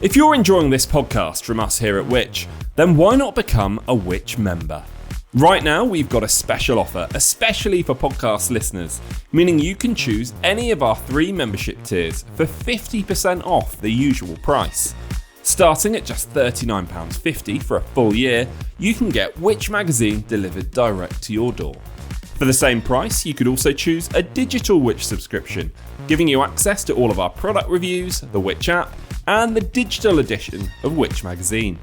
If you're enjoying this podcast from us here at Which, then why not become a Which member? Right now, we've got a special offer, especially for podcast listeners, meaning you can choose any of our 3 membership tiers for 50% off the usual price. Starting at just £39.50 for a full year, you can get Which magazine delivered direct to your door. For the same price, you could also choose a digital Which subscription, giving you access to all of our product reviews, the Which app, and the digital edition of Which magazine.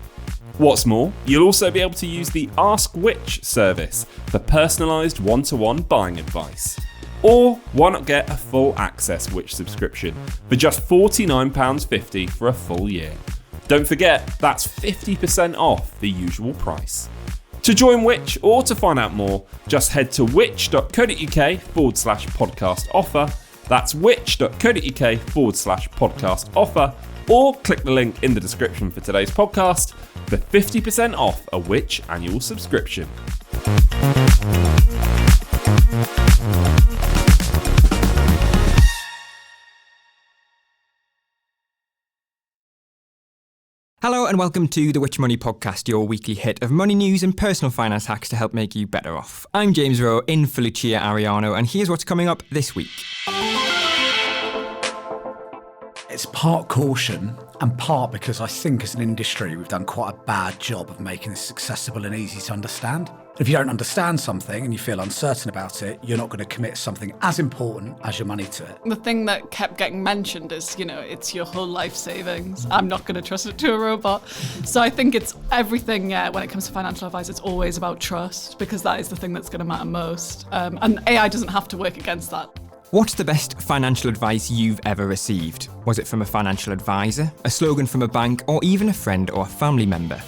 What's more, you'll also be able to use the Ask Which service for personalised one-to-one buying advice. Or why not get a full access Which subscription for just £49.50 for a full year? Don't forget, that's 50% off the usual price. To join Which or to find out more, just head to which.co.uk/podcast offer. That's which.co.uk/podcast offer, or click the link in the description for today's podcast for 50% off a Which annual subscription. Hello and welcome to the Which Money Podcast, your weekly hit of money news and personal finance hacks to help make you better off. I'm James Rowe in for Lucia Ariano, and here's what's coming up this week. It's part caution and part because I think as an industry we've done quite a bad job of making this accessible and easy to understand. If you don't understand something and you feel uncertain about it, you're not going to commit something as important as your money to it. The thing that kept getting mentioned is, it's your whole life savings. I'm not going to trust it to a robot. So I think it's everything, when it comes to financial advice, it's always about trust, because that is the thing that's going to matter most. And AI doesn't have to work against that. What's the best financial advice you've ever received? Was it from a financial advisor, a slogan from a bank, or even a friend or a family member?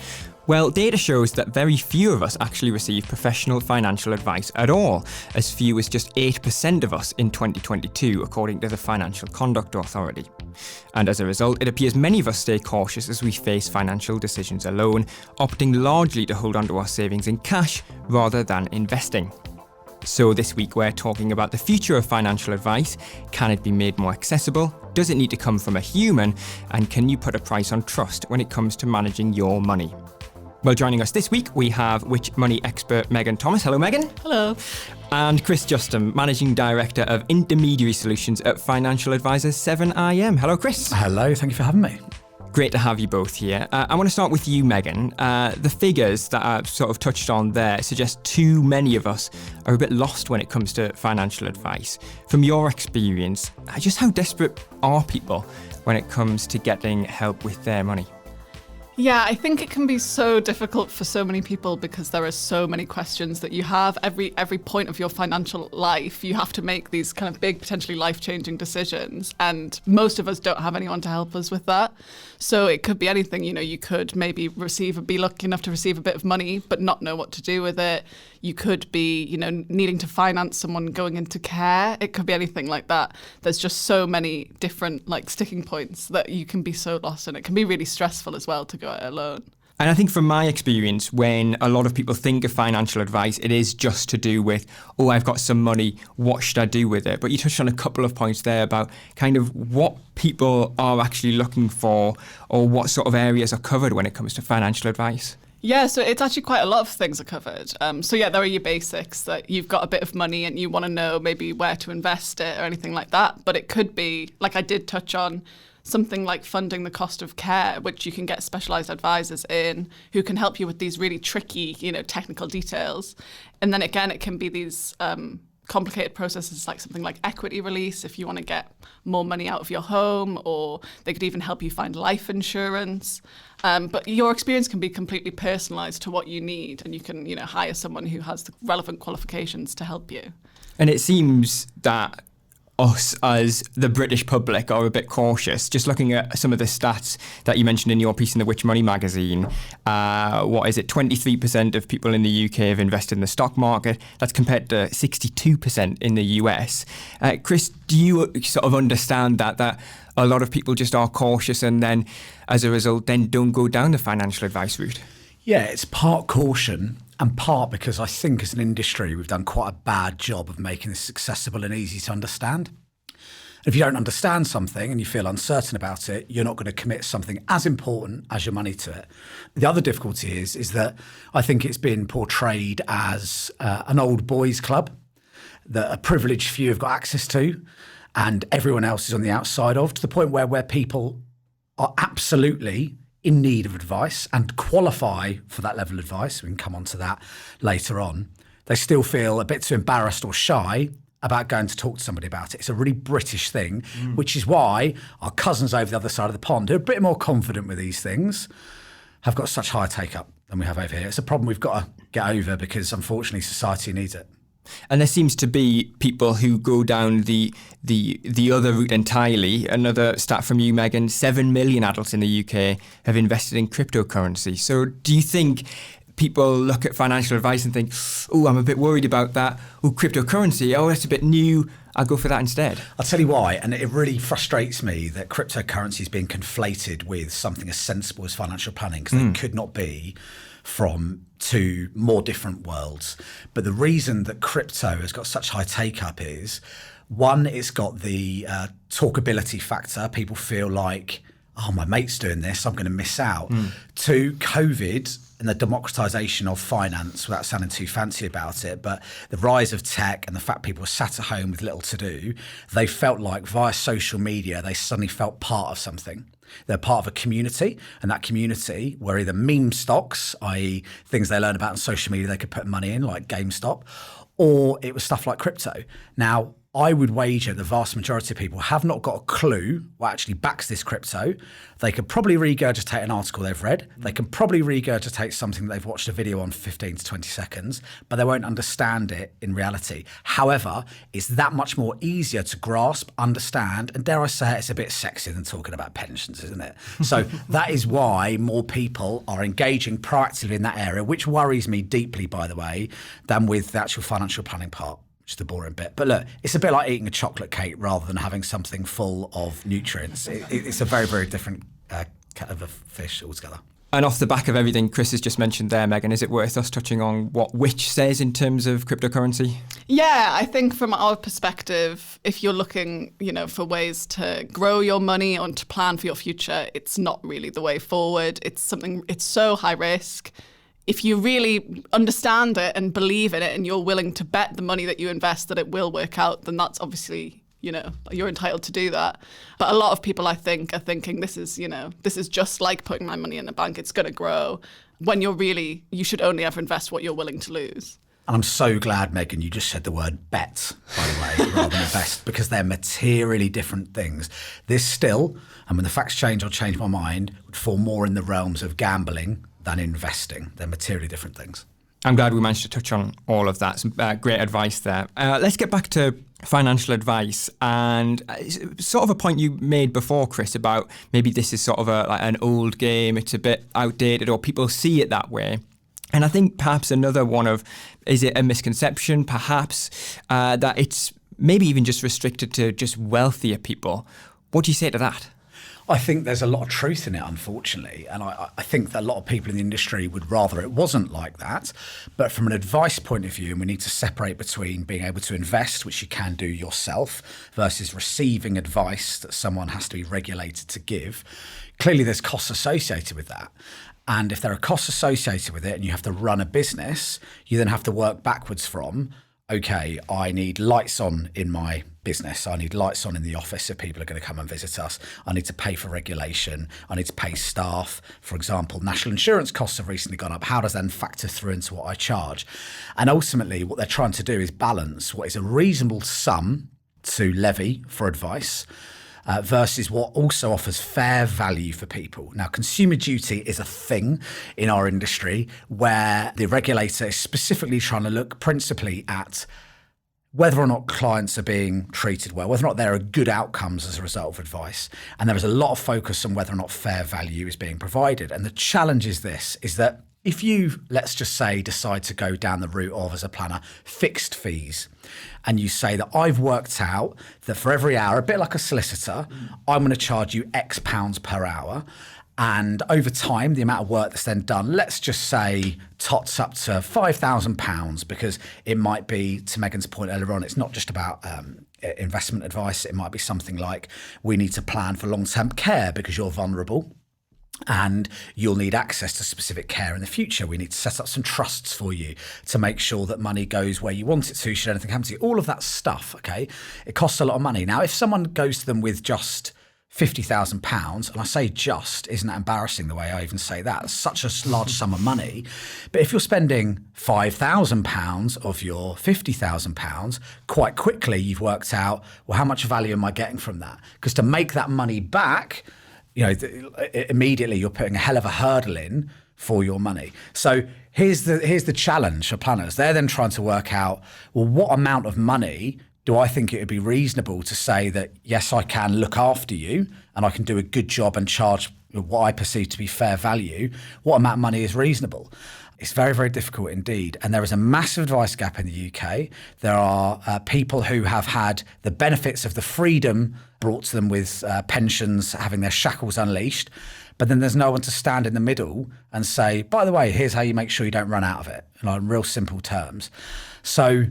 Well, data shows that very few of us actually receive professional financial advice at all, as few as just 8% of us in 2022, according to the Financial Conduct Authority. And as a result, it appears many of us stay cautious as we face financial decisions alone, opting largely to hold onto our savings in cash rather than investing. So this week we're talking about the future of financial advice. Can it be made more accessible? Does it need to come from a human? And can you put a price on trust when it comes to managing your money? Well, joining us this week, we have Which Money expert Megan Thomas. Hello, Megan. Hello. And Chris Justham, Managing Director of Intermediary Solutions at financial advisor 7IM. Hello, Chris. Hello, thank you for having me. Great to have you both here. I want to start with you, Megan. The figures that I've sort of touched on there suggest too many of us are a bit lost when it comes to financial advice. From your experience, just how desperate are people when it comes to getting help with their money? Yeah, I think it can be so difficult for so many people because there are so many questions that you have. Every point of your financial life, you have to make these kind of big, potentially life-changing decisions. And most of us don't have anyone to help us with that. So it could be anything. You could maybe be lucky enough to receive a bit of money, but not know what to do with it. You could be, needing to finance someone going into care. It could be anything like that. There's just so many different sticking points that you can be so lost, and it can be really stressful as well to go it alone. And I think from my experience, when a lot of people think of financial advice, it is just to do with, I've got some money, what should I do with it? But you touched on a couple of points there about kind of what people are actually looking for, or what sort of areas are covered when it comes to financial advice. Yeah, so it's actually quite a lot of things are covered. There are your basics, that you've got a bit of money and you want to know maybe where to invest it or anything like that. But it could be, like I did touch on, something like funding the cost of care, which you can get specialised advisors in who can help you with these really tricky, technical details. And then again, it can be these complicated processes like something like equity release if you want to get more money out of your home, or they could even help you find life insurance. But your experience can be completely personalised to what you need, and you can, hire someone who has the relevant qualifications to help you. And it seems that us as the British public are a bit cautious. Just looking at some of the stats that you mentioned in your piece in the Which Money magazine, 23% of people in the UK have invested in the stock market. That's compared to 62% in the US. Chris, do you sort of understand that a lot of people just are cautious and then as a result then don't go down the financial advice route? Yeah, it's part caution and part because I think as an industry we've done quite a bad job of making this accessible and easy to understand. If you don't understand something and you feel uncertain about it, you're not going to commit something as important as your money to it. The other difficulty is that I think it's been portrayed as an old boys club that a privileged few have got access to and everyone else is on the outside of, to the point where people are absolutely in need of advice and qualify for that level of advice. We can come on to that later on. They still feel a bit too embarrassed or shy about going to talk to somebody about it. It's a really British thing, which is why our cousins over the other side of the pond, who are a bit more confident with these things, have got such higher take-up than we have over here. It's a problem we've got to get over because, unfortunately, society needs it. And there seems to be people who go down the other route entirely. Another stat from you, Megan, 7 million adults in the UK have invested in cryptocurrency. So do you think people look at financial advice and think, oh, I'm a bit worried about that. Oh, cryptocurrency, oh, that's a bit new. I'll go for that instead. I'll tell you why, and it really frustrates me that cryptocurrency is being conflated with something as sensible as financial planning, because they could not be from two more different worlds. But the reason that crypto has got such high take-up is, one, it's got the talkability factor. People feel like, oh, my mate's doing this, I'm going to miss out. Two, COVID and the democratization of finance, without sounding too fancy about it, but the rise of tech and the fact people were sat at home with little to do, they felt like via social media, they suddenly felt part of something. They're part of a community, and that community were either meme stocks, i.e. things they learn about on social media they could put money in, like GameStop, or it was stuff like crypto. Now, I would wager the vast majority of people have not got a clue what actually backs this crypto. They could probably regurgitate an article they've read. They can probably regurgitate something that they've watched a video on 15 to 20 seconds, but they won't understand it in reality. However, it's that much more easier to grasp, understand, and dare I say it, it's a bit sexier than talking about pensions, isn't it? So that is why more people are engaging proactively in that area, which worries me deeply, by the way, than with the actual financial planning part. Which is the boring bit. But look, it's a bit like eating a chocolate cake rather than having something full of nutrients. It's a very, very different cut of a fish altogether. And off the back of everything Chris has just mentioned there, Megan, is it worth us touching on what Which says in terms of cryptocurrency? Yeah, I think from our perspective, if you're looking, for ways to grow your money or to plan for your future, it's not really the way forward. It's so high risk. If you really understand it and believe in it and you're willing to bet the money that you invest that it will work out, then that's obviously, you're entitled to do that. But a lot of people, I think, are thinking this is just like putting my money in the bank. It's going to grow. When you should only ever invest what you're willing to lose. And I'm so glad, Megan, you just said the word bet, by the way, rather than invest, because they're materially different things. This still, and when the facts change, I'll change my mind, would fall more in the realms of gambling than investing. They're materially different things. I'm glad we managed to touch on all of that. Some great advice there. Let's get back to financial advice, and sort of a point you made before, Chris, about maybe this is sort of like an old game, it's a bit outdated, or people see it that way. And I think perhaps another one of, is it a misconception, perhaps, that it's maybe even just restricted to just wealthier people. What do you say to that? I think there's a lot of truth in it, unfortunately. And I think that a lot of people in the industry would rather it wasn't like that. But from an advice point of view, and we need to separate between being able to invest, which you can do yourself, versus receiving advice that someone has to be regulated to give. Clearly, there's costs associated with that. And if there are costs associated with it and you have to run a business, you then have to work backwards from, okay, I need lights on in my business. I need lights on in the office if people are going to come and visit us. I need to pay for regulation. I need to pay staff. For example, national insurance costs have recently gone up. How does that then factor through into what I charge? And ultimately, what they're trying to do is balance what is a reasonable sum to levy for advice versus what also offers fair value for people. Now, consumer duty is a thing in our industry where the regulator is specifically trying to look principally at whether or not clients are being treated well, whether or not there are good outcomes as a result of advice. And there is a lot of focus on whether or not fair value is being provided. And the challenge is this, is that if you, let's just say, decide to go down the route of, as a planner, fixed fees, and you say that I've worked out that for every hour, a bit like a solicitor, I'm going to charge you X pounds per hour. And over time, the amount of work that's then done, let's just say, tots up to £5,000, because it might be, to Megan's point earlier on, it's not just about investment advice. It might be something like, we need to plan for long-term care because you're vulnerable and you'll need access to specific care in the future. We need to set up some trusts for you to make sure that money goes where you want it to should anything happen to you. All of that stuff, okay? It costs a lot of money. Now, if someone goes to them with just £50,000, and I say just, isn't that embarrassing the way I even say that? It's such a large sum of money. But if you're spending £5,000 of your £50,000, quite quickly you've worked out, well, how much value am I getting from that? Because to make that money back, immediately you're putting a hell of a hurdle in for your money. So here's the challenge for planners. They're then trying to work out, well, what amount of money do I think it would be reasonable to say that, yes, I can look after you and I can do a good job and charge what I perceive to be fair value? What amount of money is reasonable? It's very, very difficult indeed. And there is a massive advice gap in the UK. There are people who have had the benefits of the freedom brought to them with pensions, having their shackles unleashed. But then there's no one to stand in the middle and say, by the way, here's how you make sure you don't run out of it, in real simple terms. So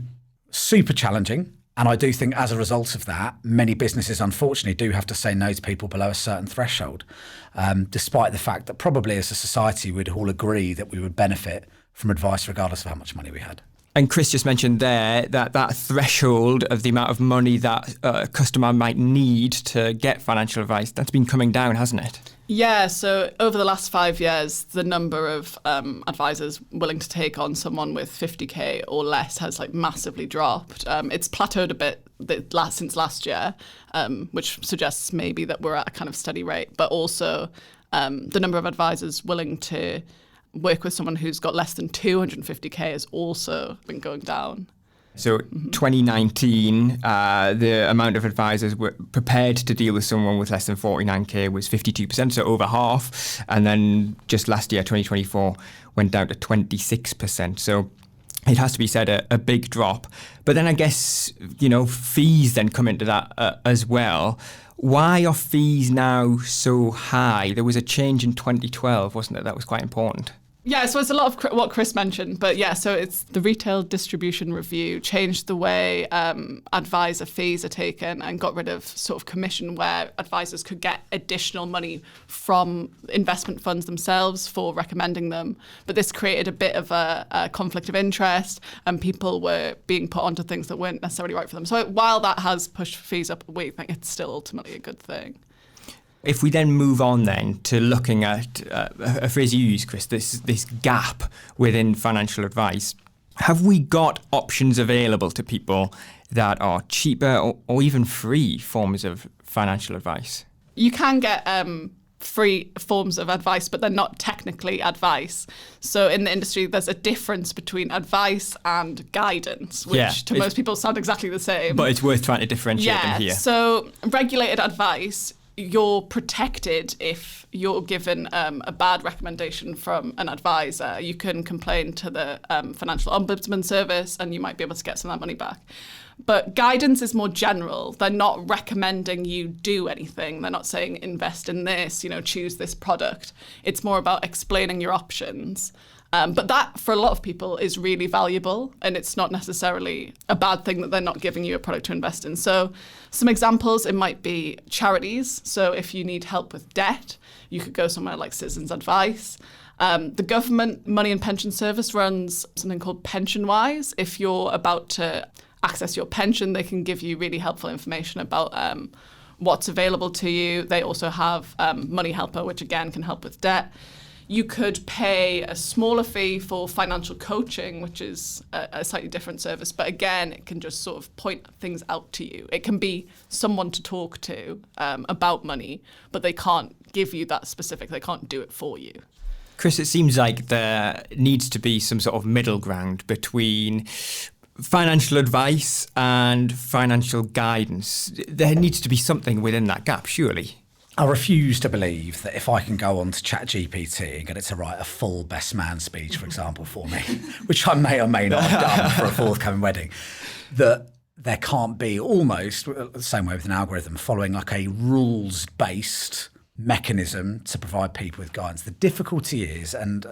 super challenging. And I do think as a result of that, many businesses, unfortunately, do have to say no to people below a certain threshold, despite the fact that probably as a society we'd all agree that we would benefit from advice regardless of how much money we had. And Chris just mentioned there that threshold of the amount of money that a customer might need to get financial advice, that's been coming down, hasn't it? Yeah, so over the last 5 years, the number of advisors willing to take on someone with 50k or less has massively dropped. It's plateaued a bit since last year, which suggests maybe that we're at a kind of steady rate. But also the number of advisors willing to work with someone who's got less than 250k has also been going down. So 2019, the amount of advisors were prepared to deal with someone with less than 49k was 52%, so over half. And then just last year, 2024, went down to 26%. So it has to be said, a big drop. But then I guess, fees then come into that as well. Why are fees now so high? There was a change in 2012, wasn't it? That was quite important. Yeah, so it's a lot of what Chris mentioned, but yeah, so it's the Retail Distribution Review changed the way advisor fees are taken and got rid of sort of commission where advisors could get additional money from investment funds themselves for recommending them. But this created a bit of a conflict of interest and people were being put onto things that weren't necessarily right for them. So while that has pushed fees up, we think it's still ultimately a good thing. If we then move on then to looking at a phrase you use, Chris, this gap within financial advice, have we got options available to people that are cheaper or even free forms of financial advice? You can get free forms of advice, but they're not technically advice. So in the industry, there's a difference between advice and guidance, which to most people sound exactly the same. But it's worth trying to differentiate them here. So regulated advice, you're protected if you're given a bad recommendation from an advisor. You can complain to the Financial Ombudsman Service and you might be able to get some of that money back. But guidance is more general. They're not recommending you do anything. They're not saying invest in this, choose this product. It's more about explaining your options. But that, for a lot of people, is really valuable, and it's not necessarily a bad thing that they're not giving you a product to invest in. So some examples, it might be charities. So if you need help with debt, you could go somewhere like Citizens Advice. The Government Money and Pension Service runs something called PensionWise. If you're about to access your pension, they can give you really helpful information about what's available to you. They also have Money Helper, which again can help with debt. You could pay a smaller fee for financial coaching, which is a slightly different service. But again, it can just sort of point things out to you. It can be someone to talk to about money, but they can't give you that specific. They can't do it for you. Chris, it seems like there needs to be some sort of middle ground between financial advice and financial guidance. There needs to be something within that gap, surely. I refuse to believe that if I can go on to ChatGPT and get it to write a full best man speech, for example, for me, which I may or may not have done for a forthcoming wedding, that there can't be almost the same way with an algorithm following like a rules-based mechanism to provide people with guidance. The difficulty is, and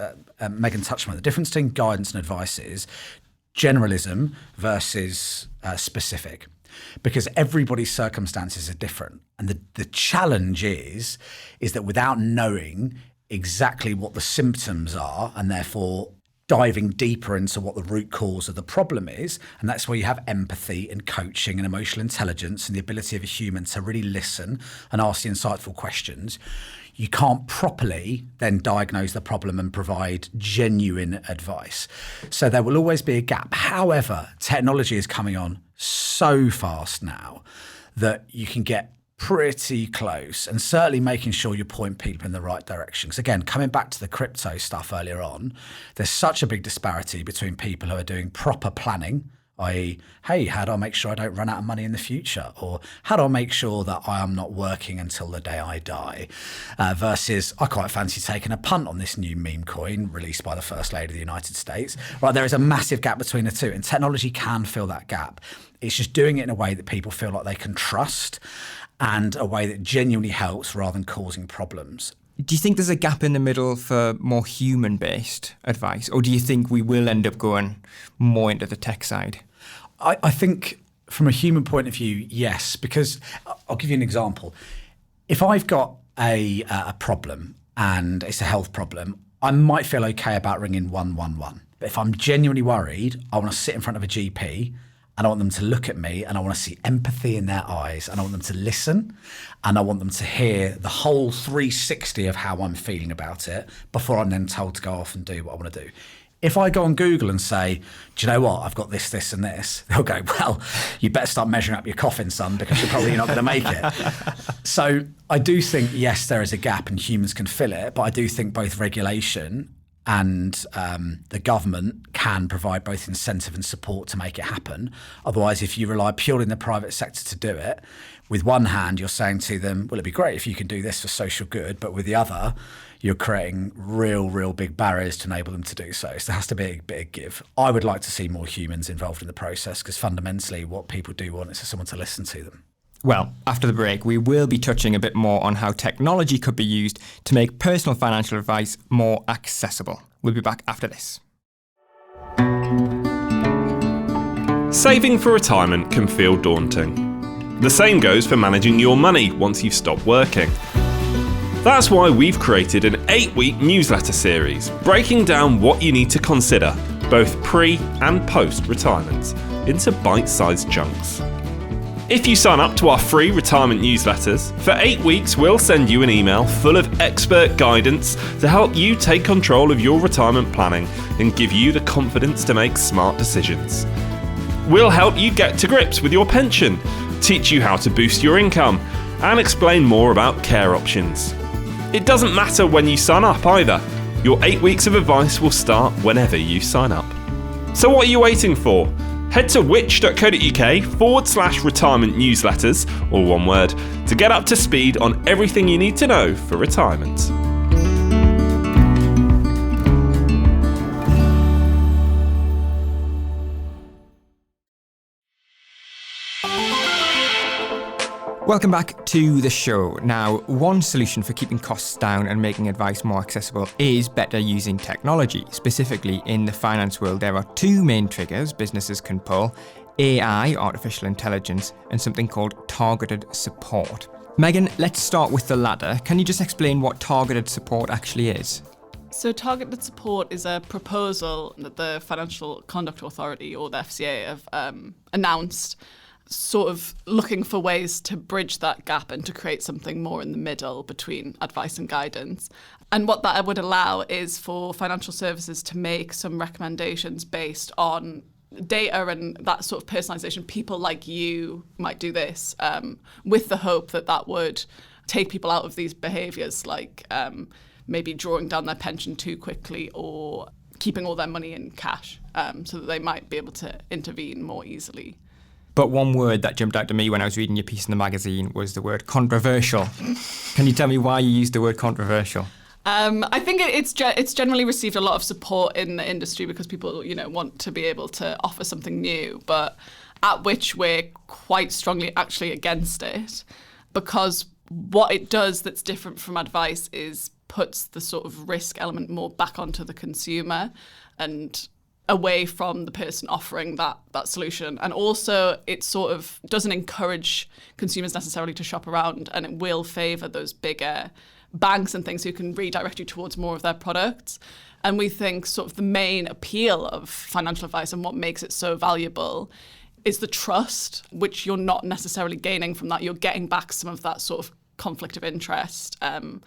Megan touched on it, the difference between guidance and advice is generalism versus specific. because everybody's circumstances are different. And the challenge is that without knowing exactly what the symptoms are, and therefore diving deeper into what the root cause of the problem is, and that's where you have empathy and coaching and emotional intelligence and the ability of a human to really listen and ask the insightful questions, you can't properly then diagnose the problem and provide genuine advice. So there will always be a gap. However, technology is coming on so fast now that you can get pretty close, and certainly making sure you point people in the right direction. Because again, coming back to the crypto stuff earlier on, there's such a big disparity between people who are doing proper planning, i.e., hey, how do I make sure I don't run out of money in the future? Or how do I make sure that I am not working until the day I die? Versus, I quite fancy taking a punt on this new meme coin released by the First Lady of the United States. Right, there is a massive gap between the two, and technology can fill that gap. It's just doing it in a way that people feel like they can trust, and a way that genuinely helps rather than causing problems. Do you think there's a gap in the middle for more human-based advice, or do you think we will end up going more into the tech side? I think from a human point of view, yes, because I'll give you an example. If I've got a problem and it's a health problem, I might feel okay about ringing 111. But if I'm genuinely worried, I want to sit in front of a GP and I want them to look at me and I want to see empathy in their eyes and I want them to listen and I want them to hear the whole 360 of how I'm feeling about it before I'm then told to go off and do what I want to do. If I go on Google and say, do you know what, I've got this, this and this, they'll go, well, you better start measuring up your coffin, son, because you're probably not going to make it. So I do think, yes, there is a gap and humans can fill it, but I do think both regulation and the government can provide both incentive and support to make it happen. Otherwise, if you rely purely on the private sector to do it, with one hand, you're saying to them, well, it'd be great if you can do this for social good, but with the other, you're creating real big barriers to enable them to do so. So there has to be a bit of give. I would like to see more humans involved in the process, because fundamentally what people do want is for someone to listen to them. Well, after the break, we will be touching a bit more on how technology could be used to make personal financial advice more accessible. We'll be back after this. Saving for retirement can feel daunting. The same goes for managing your money once you've stopped working. That's why we've created an 8-week newsletter series breaking down what you need to consider, both pre and post-retirement, into bite-sized chunks. If you sign up to our free retirement newsletters, for 8 weeks we'll send you an email full of expert guidance to help you take control of your retirement planning and give you the confidence to make smart decisions. We'll help you get to grips with your pension, teach you how to boost your income, and explain more about care options. It doesn't matter when you sign up either. Your 8 weeks of advice will start whenever you sign up. So what are you waiting for? Head to which.co.uk/retirement newsletters, all one word, to get up to speed on everything you need to know for retirement. Welcome back to the show. Now, one solution for keeping costs down and making advice more accessible is better using technology. Specifically, in the finance world, there are two main triggers businesses can pull: AI, artificial intelligence, and something called targeted support. Megan, let's start with the latter. Can you just explain what targeted support actually is? So targeted support is a proposal that the Financial Conduct Authority, or the FCA, have announced, sort of looking for ways to bridge that gap and to create something more in the middle between advice and guidance. And what that would allow is for financial services to make some recommendations based on data and that sort of personalisation. People like you might do this, with the hope that that would take people out of these behaviours, like maybe drawing down their pension too quickly or keeping all their money in cash, so that they might be able to intervene more easily. But one word that jumped out to me when I was reading your piece in the magazine was the word controversial. Can you tell me why you used the word controversial? I think it's generally received a lot of support in the industry because people, want to be able to offer something new, but at which we're quite strongly actually against it, because what it does that's different from advice is puts the sort of risk element more back onto the consumer, and away from the person offering that solution. And also it sort of doesn't encourage consumers necessarily to shop around, and it will favour those bigger banks and things who can redirect you towards more of their products. And we think sort of the main appeal of financial advice and what makes it so valuable is the trust, which you're not necessarily gaining from that. You're getting back some of that sort of conflict of interest. And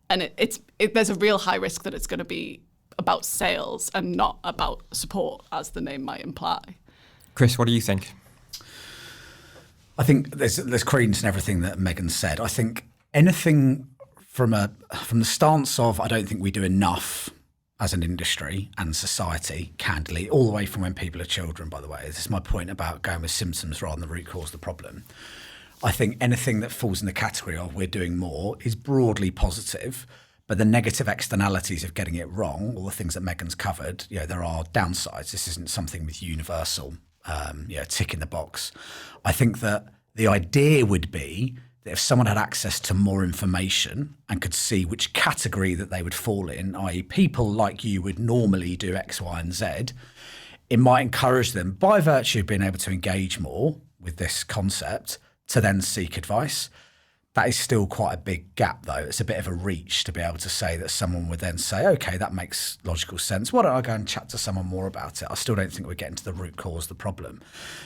there's a real high risk that it's going to be about sales and not about support, as the name might imply. Chris, what do you think? I think there's credence in everything that Megan said. I think anything from the stance of I don't think we do enough as an industry and society, candidly, all the way from when people are children, by the way. This is my point about going with symptoms rather than the root cause of the problem. I think anything that falls in the category of we're doing more is broadly positive, but the negative externalities of getting it wrong, all the things that Megan's covered, there are downsides. This isn't something with universal, tick in the box. I think that the idea would be that if someone had access to more information and could see which category that they would fall in, i.e. people like you would normally do X, Y, and Z, it might encourage them, by virtue of being able to engage more with this concept, to then seek advice. That is still quite a big gap, though. It's a bit of a reach to be able to say that someone would then say, okay, that makes logical sense. Why don't I go and chat to someone more about it? I still don't think we're getting to the root cause of the problem.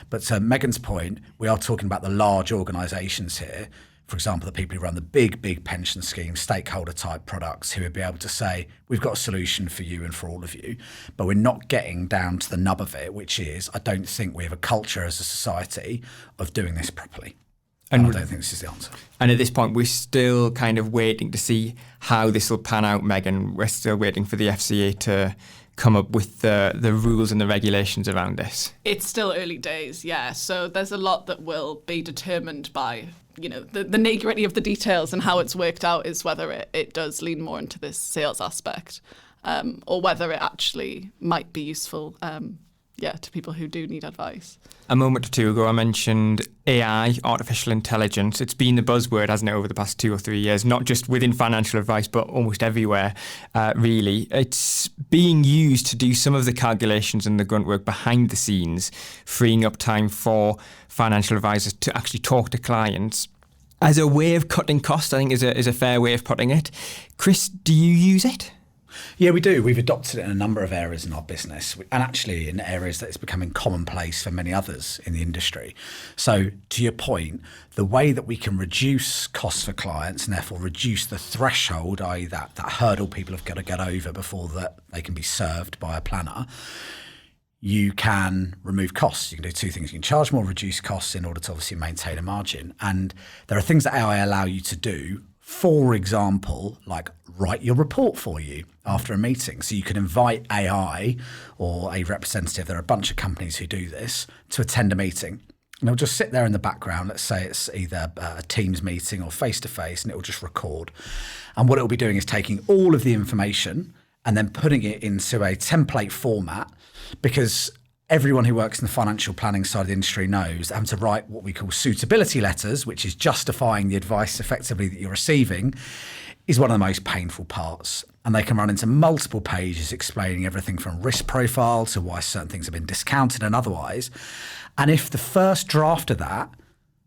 But to Megan's point, we are talking about the large organisations here. For example, the people who run the big pension schemes, stakeholder type products, who would be able to say, we've got a solution for you and for all of you. But we're not getting down to the nub of it, which is, I don't think we have a culture as a society of doing this properly. And I don't think this is the answer. And at this point, we're still kind of waiting to see how this will pan out, Megan. We're still waiting for the FCA to come up with the rules and the regulations around this. It's still early days, yeah. So there's a lot that will be determined by, the nitty-gritty of the details, and how it's worked out is whether it does lean more into this sales aspect, or whether it actually might be useful to people who do need advice. A moment or two ago, I mentioned AI, artificial intelligence. It's been the buzzword, hasn't it, over the past 2 or 3 years, not just within financial advice, but almost everywhere, really. It's being used to do some of the calculations and the grunt work behind the scenes, freeing up time for financial advisors to actually talk to clients. As a way of cutting costs, I think is a fair way of putting it. Chris, do you use it? Yeah, we do. We've adopted it in a number of areas in our business, and actually in areas that it's becoming commonplace for many others in the industry. So to your point, the way that we can reduce costs for clients and therefore reduce the threshold, i.e. that hurdle people have got to get over before that they can be served by a planner, you can remove costs. You can do two things. You can charge more, reduce costs in order to obviously maintain a margin. And there are things that AI allow you to do. For example, like write your report for you after a meeting. So you can invite AI or a representative, there are a bunch of companies who do this, to attend a meeting. And it'll just sit there in the background. Let's say it's either a Teams meeting or face-to-face, and it will just record. And what it will be doing is taking all of the information and then putting it into a template format, because everyone who works in the financial planning side of the industry knows having to write what we call suitability letters, which is justifying the advice effectively that you're receiving, is one of the most painful parts. And they can run into multiple pages explaining everything from risk profile to why certain things have been discounted and otherwise. And if the first draft of that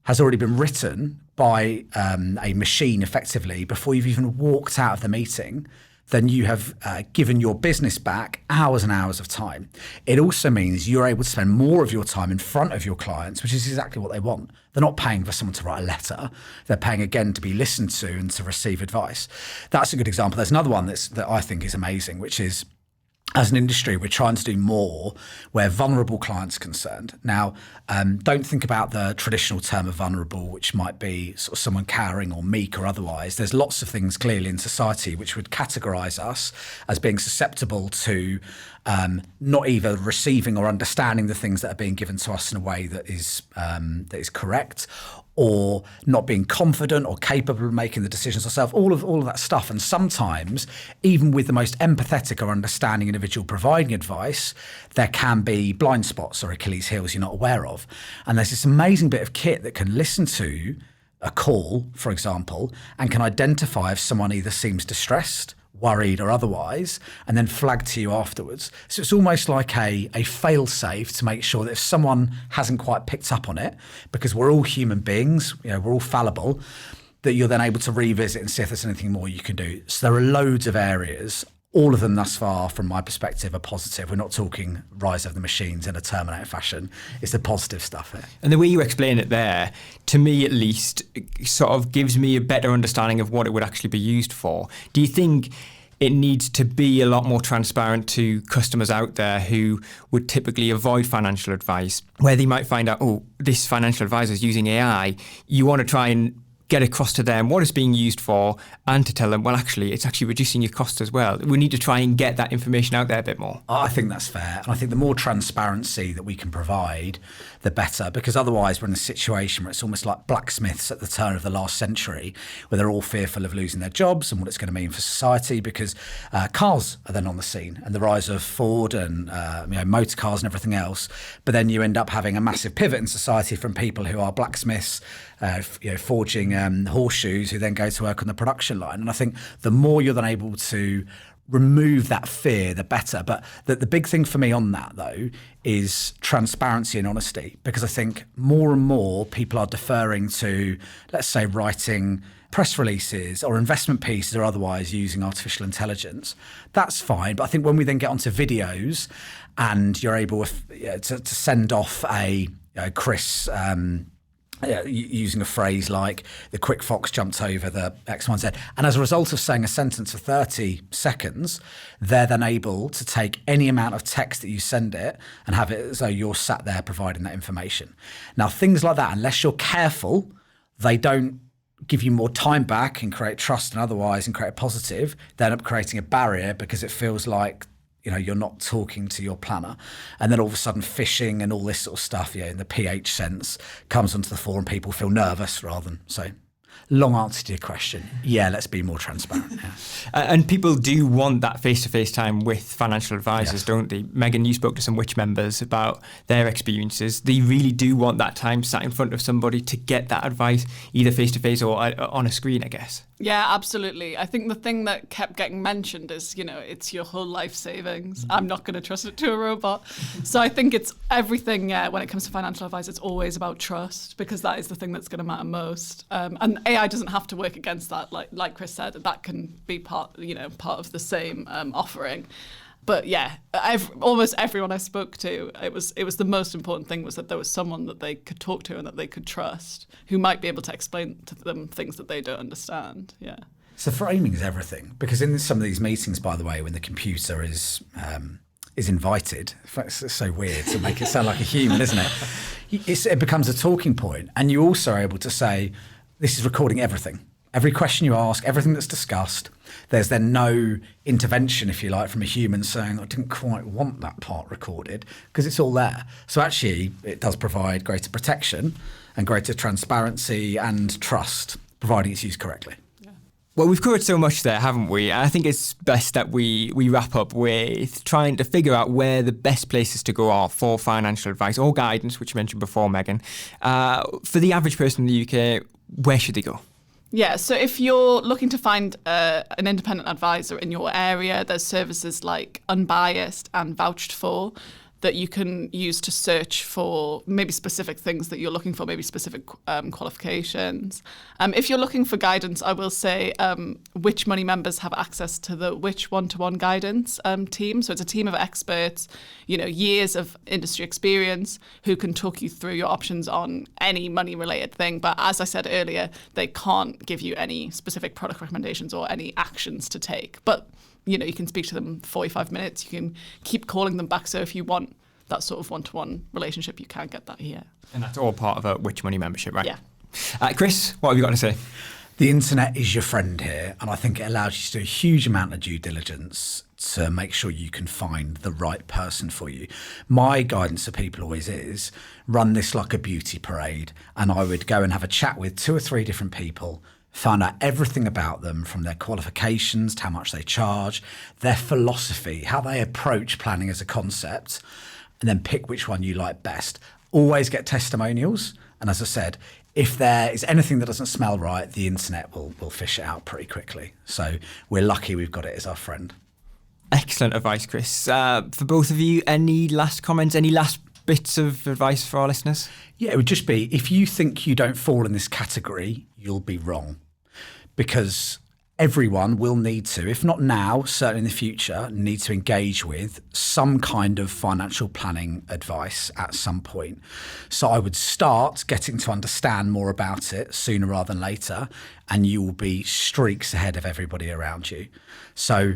has already been written by a machine effectively before you've even walked out of the meeting, then you have given your business back hours and hours of time. It also means you're able to spend more of your time in front of your clients, which is exactly what they want. They're not paying for someone to write a letter. They're paying, again, to be listened to and to receive advice. That's a good example. There's another one that I think is amazing, which is, as an industry, we're trying to do more where vulnerable clients are concerned. Now, don't think about the traditional term of vulnerable, which might be sort of someone cowering or meek or otherwise. There's lots of things clearly in society which would categorise us as being susceptible to not either receiving or understanding the things that are being given to us in a way that is correct, or not being confident or capable of making the decisions ourselves, all of that stuff. And sometimes, even with the most empathetic or understanding individual providing advice, there can be blind spots or Achilles heels you're not aware of. And there's this amazing bit of kit that can listen to a call, for example, and can identify if someone either seems distressed, worried or otherwise, and then flag to you afterwards. So it's almost like a fail-safe to make sure that if someone hasn't quite picked up on it, because we're all human beings, we're all fallible, that you're then able to revisit and see if there's anything more you can do. So there are loads of areas. All of them thus far, from my perspective, are positive. We're not talking rise of the machines in a Terminator fashion. It's the positive stuff here. And the way you explain it there, to me at least, sort of gives me a better understanding of what it would actually be used for. Do you think it needs to be a lot more transparent to customers out there who would typically avoid financial advice, where they might find out, oh, this financial advisor is using AI? You want to try and get across to them what it's being used for, and to tell them, well, actually, it's actually reducing your costs as well. We need to try and get that information out there a bit more. I think that's fair. And I think the more transparency that we can provide, the better, because otherwise we're in a situation where it's almost like blacksmiths at the turn of the last century, where they're all fearful of losing their jobs and what it's going to mean for society, because cars are then on the scene and the rise of Ford and motor cars and everything else. But then you end up having a massive pivot in society from people who are blacksmiths, forging horseshoes, who then go to work on the production line. And I think the more you're then able to remove that fear, the better. But the big thing for me on that, though, is transparency and honesty, because I think more and more people are deferring to, let's say, writing press releases or investment pieces or otherwise using artificial intelligence. That's fine. But I think when we then get onto videos and you're able to send off a Chris... using a phrase like the quick fox jumped over the X, Y, and Z. And as a result of saying a sentence for 30 seconds, they're then able to take any amount of text that you send it and have it as though you're sat there providing that information. Now, things like that, unless you're careful, they don't give you more time back and create trust and otherwise and create a positive. They end up creating a barrier because it feels like you're not talking to your planner. And then all of a sudden phishing and all this sort of stuff, in the PH sense, comes onto the fore and people feel nervous rather than so. Long answer to your question. Yeah, let's be more transparent. Yeah. And people do want that face-to-face time with financial advisors, don't they? Megan, you spoke to some Which members about their experiences. They really do want that time sat in front of somebody to get that advice, either face-to-face or on a screen, I guess. Yeah, absolutely. I think the thing that kept getting mentioned is, it's your whole life savings. I'm not going to trust it to a robot. So I think it's everything, when it comes to financial advice, it's always about trust, because that is the thing that's going to matter most. And AI doesn't have to work against that. Like Chris said, that can be part of the same offering. But yeah, almost everyone I spoke to, it was the most important thing was that there was someone that they could talk to and that they could trust, who might be able to explain to them things that they don't understand. Yeah. So framing is everything, because in some of these meetings, by the way, when the computer is invited, it's so weird to make it sound like a human, isn't it? It becomes a talking point, and you also are able to say, this is recording everything. Every question you ask, everything that's discussed. There's then no intervention, if you like, from a human saying, I didn't quite want that part recorded, because it's all there. So actually, it does provide greater protection and greater transparency and trust, providing it's used correctly. Well, we've covered so much there, haven't we? I think it's best that we wrap up with trying to figure out where the best places to go are for financial advice or guidance, which you mentioned before, Megan. For the average person in the UK, where should they go? Yeah, so if you're looking to find an independent advisor in your area, there's services like Unbiased and Vouched For that you can use to search for maybe specific things that you're looking for, maybe specific qualifications. If you're looking for guidance, I will say Which Money members have access to the Which One-to-One Guidance team. So it's a team of experts, years of industry experience, who can talk you through your options on any money-related thing. But as I said earlier, they can't give you any specific product recommendations or any actions to take. But you can speak to them 45 minutes. You can keep calling them back. So if you want that sort of one-to-one relationship, you can get that here. And that's all part of a Which Money membership, right? Yeah. Chris, what have you got to say? The internet is your friend here, and I think it allows you to do a huge amount of due diligence to make sure you can find the right person for you. My guidance to people always is run this like a beauty parade, and I would go and have a chat with 2 or 3 different people, find out everything about them, from their qualifications to how much they charge, their philosophy, how they approach planning as a concept, and then pick which one you like best. Always get testimonials. And as I said, if there is anything that doesn't smell right, the internet will fish it out pretty quickly. So we're lucky we've got it as our friend. Excellent advice, Chris. For both of you, any last comments, any last bits of advice for our listeners? Yeah, it would just be, if you think you don't fall in this category, you'll be wrong. Because everyone will need to, if not now, certainly in the future, need to engage with some kind of financial planning advice at some point. So I would start getting to understand more about it sooner rather than later, and you will be streaks ahead of everybody around you. So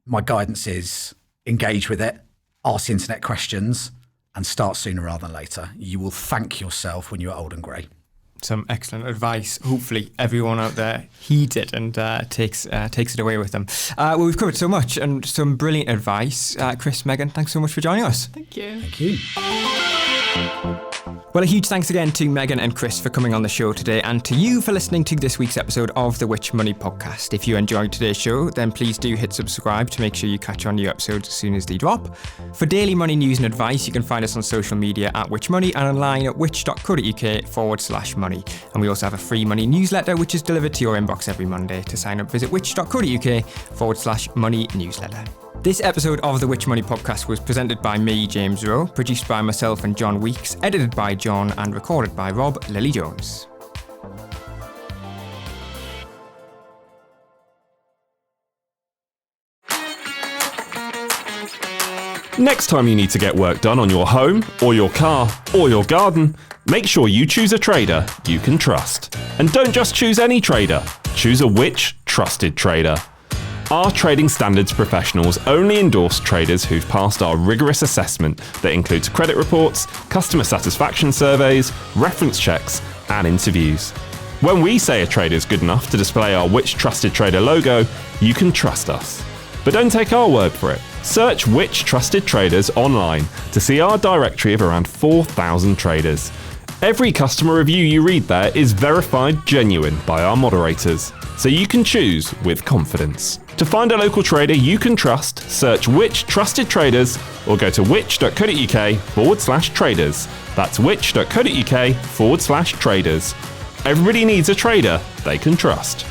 my guidance is engage with it, ask the internet questions, and start sooner rather than later. You will thank yourself when you're old and grey. Some excellent advice. Hopefully everyone out there heeds it and takes it away with them. Well, we've covered so much and some brilliant advice. Chris, Megan, thanks so much for joining us. Thank you. Thank you. Well, a huge thanks again to Megan and Chris for coming on the show today, and to you for listening to this week's episode of the Which Money podcast. If you enjoyed today's show, then please do hit subscribe to make sure you catch on new episodes as soon as they drop. For daily money news and advice, you can find us on social media at Which Money and online at which.co.uk/money. And we also have a free money newsletter which is delivered to your inbox every Monday. To sign up, visit which.co.uk/money newsletter. This episode of the Which Money podcast was presented by me, James Rowe, produced by myself and John Weeks, edited by John, and recorded by Rob Lilly-Jones. Next time you need to get work done on your home, or your car, or your garden, make sure you choose a trader you can trust. And don't just choose any trader, choose a Which trusted trader. Our trading standards professionals only endorse traders who've passed our rigorous assessment that includes credit reports, customer satisfaction surveys, reference checks, and interviews. When we say a trader's good enough to display our Which Trusted Trader logo, you can trust us. But don't take our word for it. Search Which Trusted Traders online to see our directory of around 4,000 traders. Every customer review you read there is verified genuine by our moderators, so you can choose with confidence. To find a local trader you can trust, search Which Trusted Traders or go to which.co.uk/traders. That's which.co.uk/traders. Everybody needs a trader they can trust.